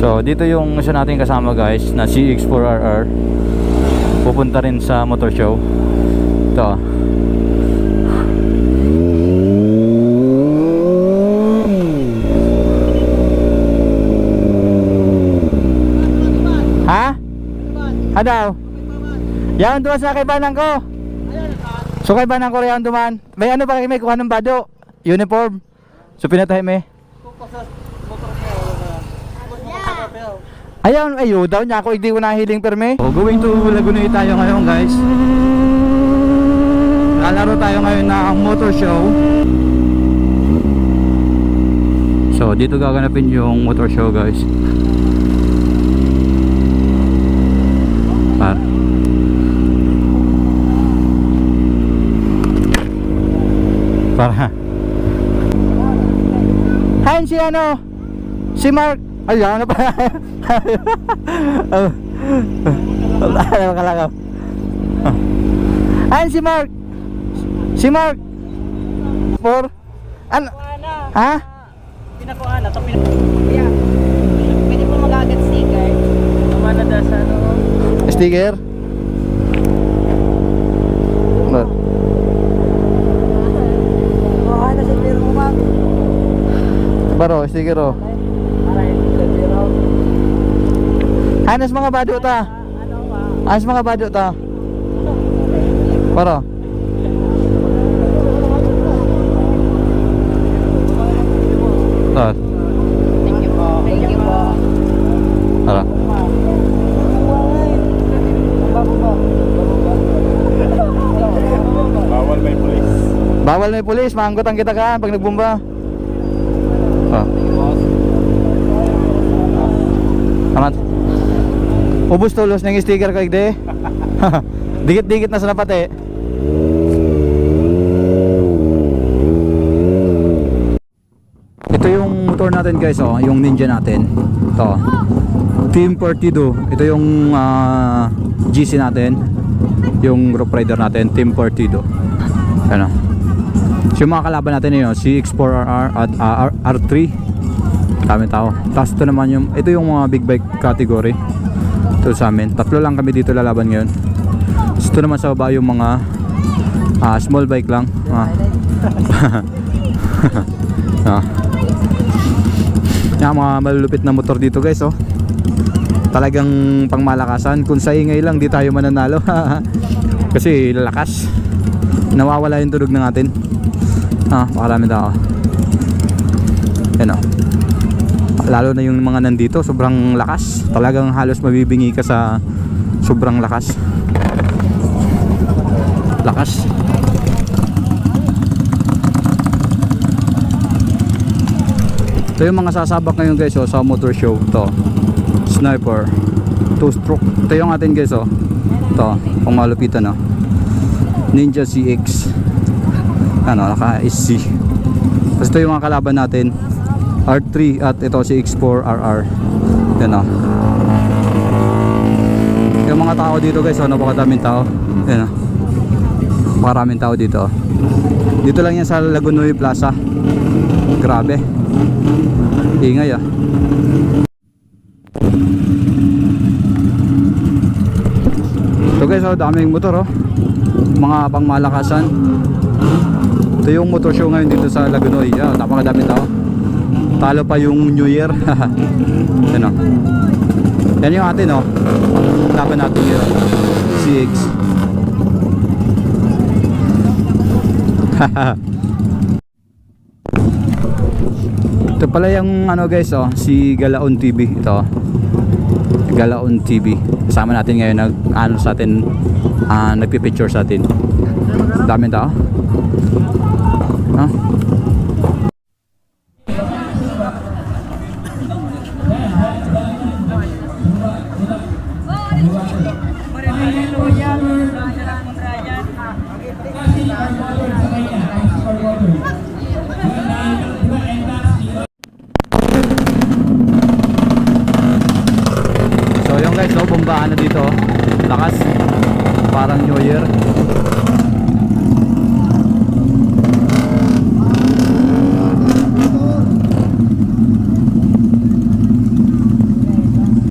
So dito yung isa natin kasama guys na CX4RR, pupunta rin sa motor show. Ito. Ha? Ano? Yan duman sa kaibanan ko. So kaibanan ko yan duman. May ano ba, may kuha ng bado? Uniform. So pinatahin may. Ayun, ayo daw niya ako, hindi ko nahiling perme. So, going to Laguna tayo ngayon guys. Lalaro tayo ngayon na ang motor show. So dito gaganapin yung motor show guys. Para Han si ano? Si Mark. Ay, ano pa? Wala ka lang. Han si Mark. Si Mark. For ano? Ha? Pinakuan na to. Yeah. Pwede po mag-agad sticker. Kumana da sa ano? Sticker? Baro, sticker o. Anas mga bado ta. Anas mga bado ta. Baro. Thank you po. Thank you po. Tara. Bawal may pulis. Bawal may pulis, maanggotan kita ka pag nagbomba. Amat. Ubus tulos ng sticker kay de. Dikit-dikit na sa napate. Ito yung motor natin guys, oh, yung Ninja natin. Ito. Team Partido. Ito yung GC natin. Yung Rough Rider natin, Team Partido. Ano? So yung mga kalaban natin yun, CX4RR at R3. Kami tao. Tapos ito naman yung, ito yung mga big bike category. Ito sa amin. Tatlo lang kami dito lalaban ngayon. Ito naman sa baba yung mga small bike lang. Yung mga malulupit na motor dito guys, oh. Talagang pangmalakasan. Kung sa ingay lang, di tayo mananalo. Kasi lalakas. Nawawala yung tulog ng atin. Makarami tao. Yan, oh. Lalo na yung mga nandito, sobrang lakas. Talagang halos mabibingi ka sa sobrang lakas. Lakas. Ito yung mga sasabak ngayon guys, oh, sa motor show. Ito, Sniper 2-stroke. Ito yung atin guys, oh. Ito, kung malupitan, oh. Ninja CX. Ano, naka SC. Tapos ito yung mga kalaban natin, R3 at ito si X4RR. Yan, oh. Yung mga tao dito guys, oh, napakadaming tao. Yan, oh. Maraming tao dito, oh. Dito lang yan sa Lagunoy Plaza. Grabe. Ingay, ah. Ito guys, oh, daming motor, oh. Mga pangmalakasan. Ito yung motor show ngayon dito sa Lagunoy. Yeah, napakadaming tao. Talo pa yung New Year. Yan, oh. Yan yung atin, oh. Laban natin yun. CX. Ito pala yung ano guys, oh, si Galaon TV. Ito, Galaon TV. Kasama natin ngayon ano sa atin, nagpipicture sa atin. Daming tao. So yung guys, oh, bombahan na dito. Lakas. Parang New Year.